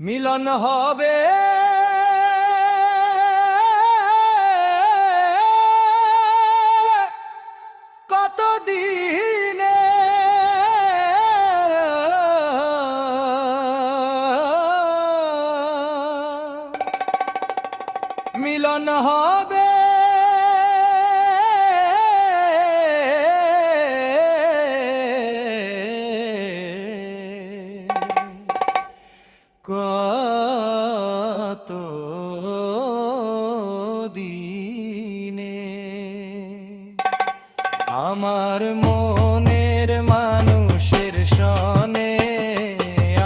মিলন হবে কতদিনে, মিলন হবে কত দিনে। আমার মনের মানুষের সনে,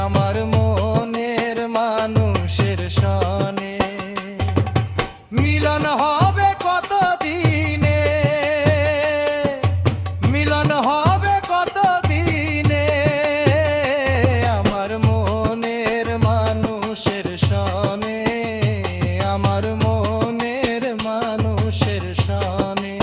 আমার মনের মানুষের সনে মিলন হবে কত দিনে, মিলন হবে কত দিনে। আমার মনের মানুষের সনে, আমার মনের মানুষের সনে।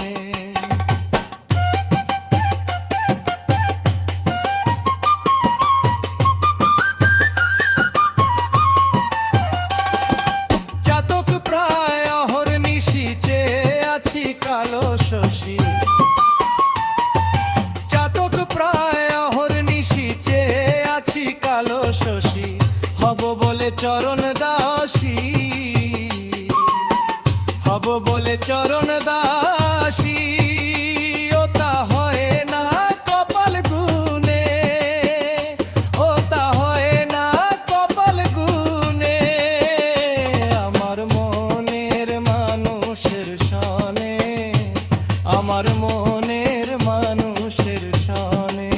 চাতক প্রায় অহর্নিশি চেয়ে আছি কালো শশী, চাতক প্রায় অহর্নিশি চেয়ে আছি কালো শশী। হব বলে চরণ দাসী, হব বলে চরণ দাসী। ও তা হয় না কপাল গুনে, ও তা হয় না কপাল গুনে। আমার মনের মানুষের সনে, আমার মনের মানুষের সনে।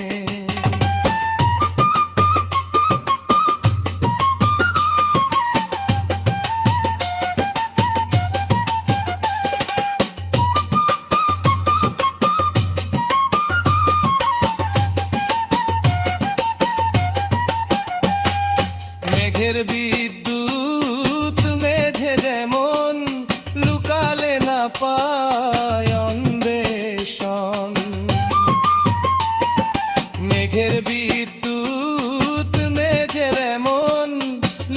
মেঘের বিদ্যুৎ মেঝে যেমন লুকালে না পায় অন্বেষণ। মেঘের বিদ্যুৎ মেঝে যেমন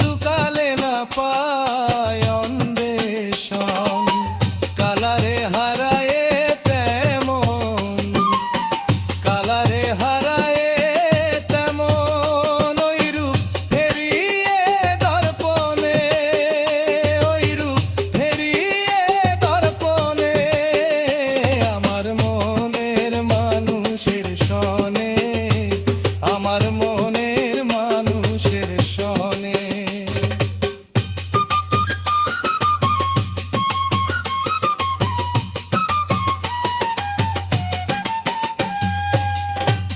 লুকালে না পায় অন্বেষণ। কালারে হারায়ে তেমন, কালারে হারায়ে তেমন। ওই রূপ ফেরিয়ে দর্পণে, ওই রূপ ফেরিয়ে দর্পণে। আমার মনের মানুষের সনে, আমার মনের মানুষের সনে।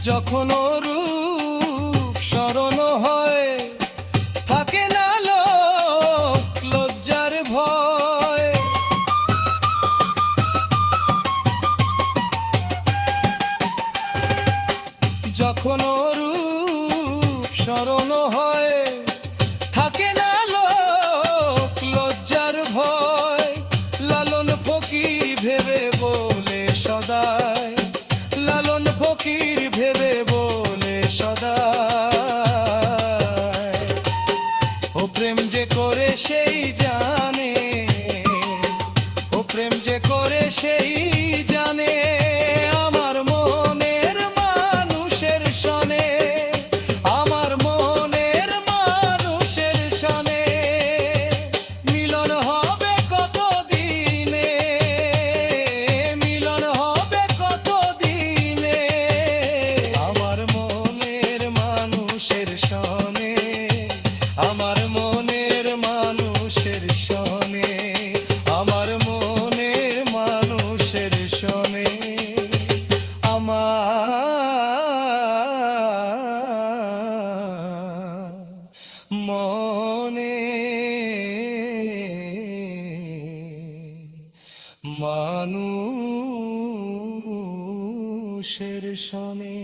যখন রূপ স্মরণ হয় থাকে না লোক লজ্জার ভয়। যখন রূপ স্মরণ হয় থাকে না লোক লজ্জার ভয়। লালন ফকির ভেবে বলে সদাই, লালন ফকির ভেবে বলে সদাই। ও প্রেম যে করে সেই জানে, ও প্রেম যে করে সেই জানে। আমার মনের মানুষের সনে, আমার মনের মানুষের সনে মিলন হবে কত দিনে, মিলন হবে কত দিনে। আমার মনের মানুষের সনে, আমার মনের মানুষের সনে, আমার মনের মানুষের সনে। আমার মনে মানুষের সনে।